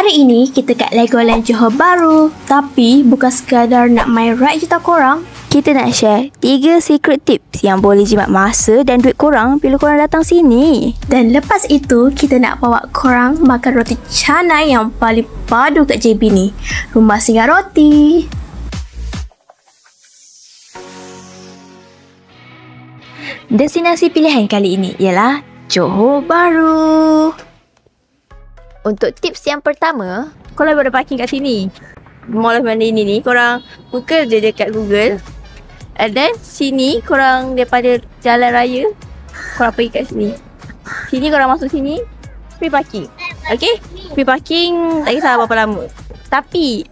Hari ini kita kat Legoland Johor Bahru. Tapi bukan sekadar nak main ride je tau korang. Kita nak share 3 secret tips yang boleh jimat masa dan duit korang bila korang datang sini. Dan lepas itu, kita nak bawa korang makan roti canai yang paling padu kat JB ni. Rumah Singgah Roti. Destinasi pilihan kali ini ialah Johor Bahru. Untuk tips yang pertama, korang boleh parking kat sini. Mall of Mandini ni korang Google je dekat Google. And then sini korang daripada jalan raya korang pergi kat sini. Sini korang masuk sini, free parking. Okay? Free parking tak kisah berapa lama. Tapi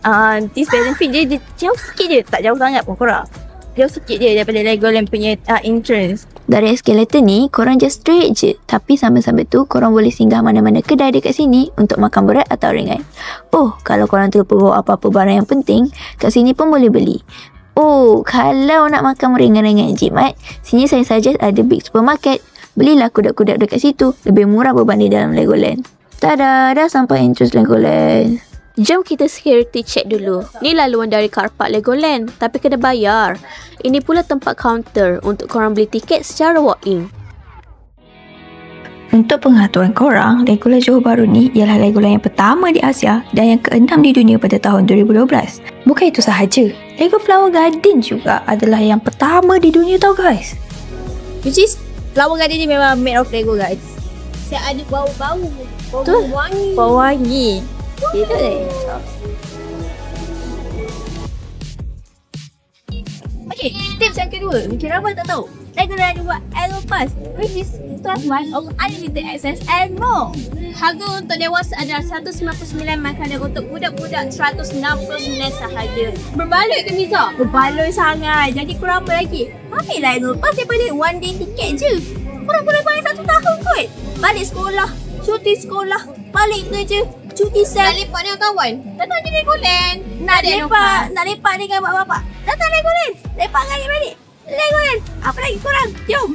this benefit dia jauh sikit je. Tak jauh sangat pun korang. Jauh sikit je daripada Legoland punya entrance. Dari eskalator ni korang just straight je. Tapi sambil-sambil tu korang boleh singgah mana-mana kedai dekat sini untuk makan berat atau ringan. Oh, kalau korang terlupa bawa apa-apa barang yang penting, kat sini pun boleh beli. Oh, kalau nak makan ringan-ringan jimat, sini saya suggest ada big supermarket. Belilah kuda-kuda dekat situ. Lebih murah berbanding dalam Legoland. Tada, dah sampai entrance Legoland. Jom kita security check dulu. Ni laluan dari car park Legoland, tapi kena bayar. Ini pula tempat kaunter untuk korang beli tiket secara walk-in. Untuk pengetahuan korang, Legoland Johor Bahru ni ialah Legoland yang pertama di Asia dan yang ke-6 di dunia pada tahun 2012. Bukan itu sahaja, Lego Flower Garden juga adalah yang pertama di dunia tau guys. Which is, Flower Garden ni memang made of Lego guys. Saya ada bau-bau. Bau wangi. Bau wangi. Kita deh. Okay, tips yang kedua. Mungkin ramai tak tahu. Legoland ada buat Elo Pass, which is plus one of unlimited access and more. Harga untuk dewasa adalah 199, makanan untuk budak-budak 169 sahaja. Berbaloi ke Miza? Berbaloi sangat. Jadi kurang apa lagi? Ambillah Elo Pass daripada one day tiket je. Korang boleh bayar 1 tahun kot. Balik sekolah, cuti sekolah, balik kerja, cuti sel. Nak lepak dengan kawan? Datang je Legoland. Nak lepak dengan bapak-bapak? Datang Legoland. Lepak dengan adik-adik? Legoland. Apa lagi korang? Jom.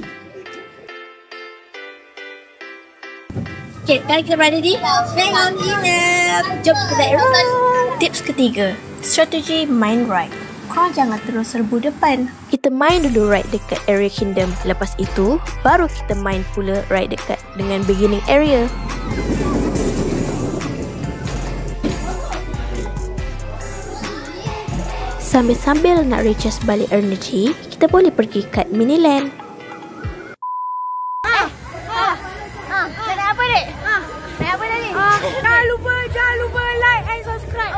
Okay, sekarang kita berada di Legoland Dinner. Jom kita naik. Tips ketiga, strategi main ride. Korang jangan terus serbu depan. Kita main dulu ride dekat area Kingdom. Lepas itu, baru kita main pula ride dekat dengan beginning area. Sambil-sambil nak recharge balik energy, kita boleh pergi kat Miniland. Nak apa dek? Nak apa tadi? Jangan lupa like and subscribe.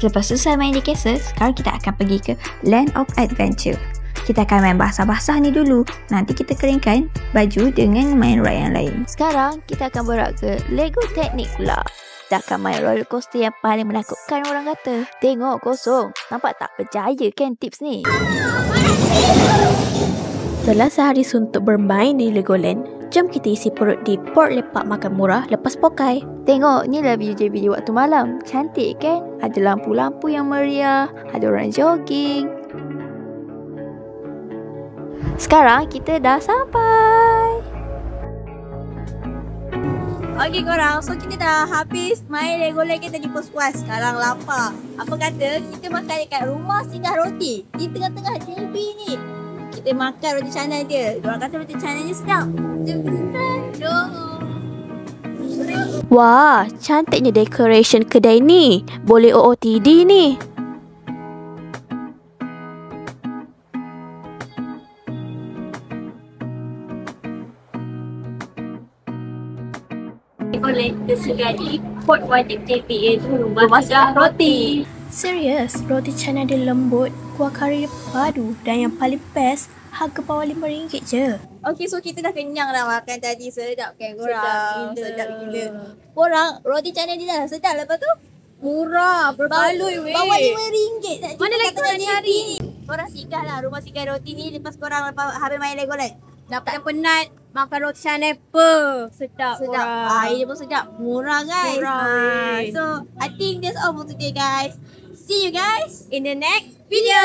Lepas selesai main di Castle, sekarang kita akan pergi ke Land of Adventure. Kita akan main basah-basah ni dulu. Nanti kita keringkan baju dengan main ride yang lain. Sekarang kita akan berak ke Lego Technic pula. Kita akan main roller coaster yang paling menakutkan orang kata. Tengok kosong. Nampak tak percaya kan tips ni? Setelah sehari suntuk bermain di Legoland, jom kita isi perut di port lepak makan murah lepas pokai. Tengok, ni lah video-video waktu malam. Cantik kan? Ada lampu-lampu yang meriah. Ada orang jogging. Sekarang kita dah sampai. Okay korang, so kita dah habis main Legoland kita di puas-puas. Sekarang lapar. Apa kata kita makan dekat Rumah Singgah Roti di tengah-tengah JB ni. Kita makan roti canai dia. Diorang kata roti canai dia sedap. Jom kita try. Wah, cantiknya decoration kedai ni. Boleh OOTD ni. Legoland tersedia di Port Wajib JB iaitu Rumah Singgah Roti. Serius, roti canai dia lembut, kuah kari dia padu dan yang paling best, harga bawah RM5 je. Okay, so kita dah kenyang dah makan tadi. Sedap kan korang? Sedap gila. Korang, roti canai dia dah sedap. Lepas tu, murah. Berbaloi weh. Bawah RM5 tak. Mana lagi korang cari? Korang singgah lah Rumah Singgah Roti ni lepas korang habis main Legoland. Dapat yang penat, makan roti canai sedap korang. Air dia pun sedap. Murah guys. Murah so, I think that's all for today guys. See you guys in the next video.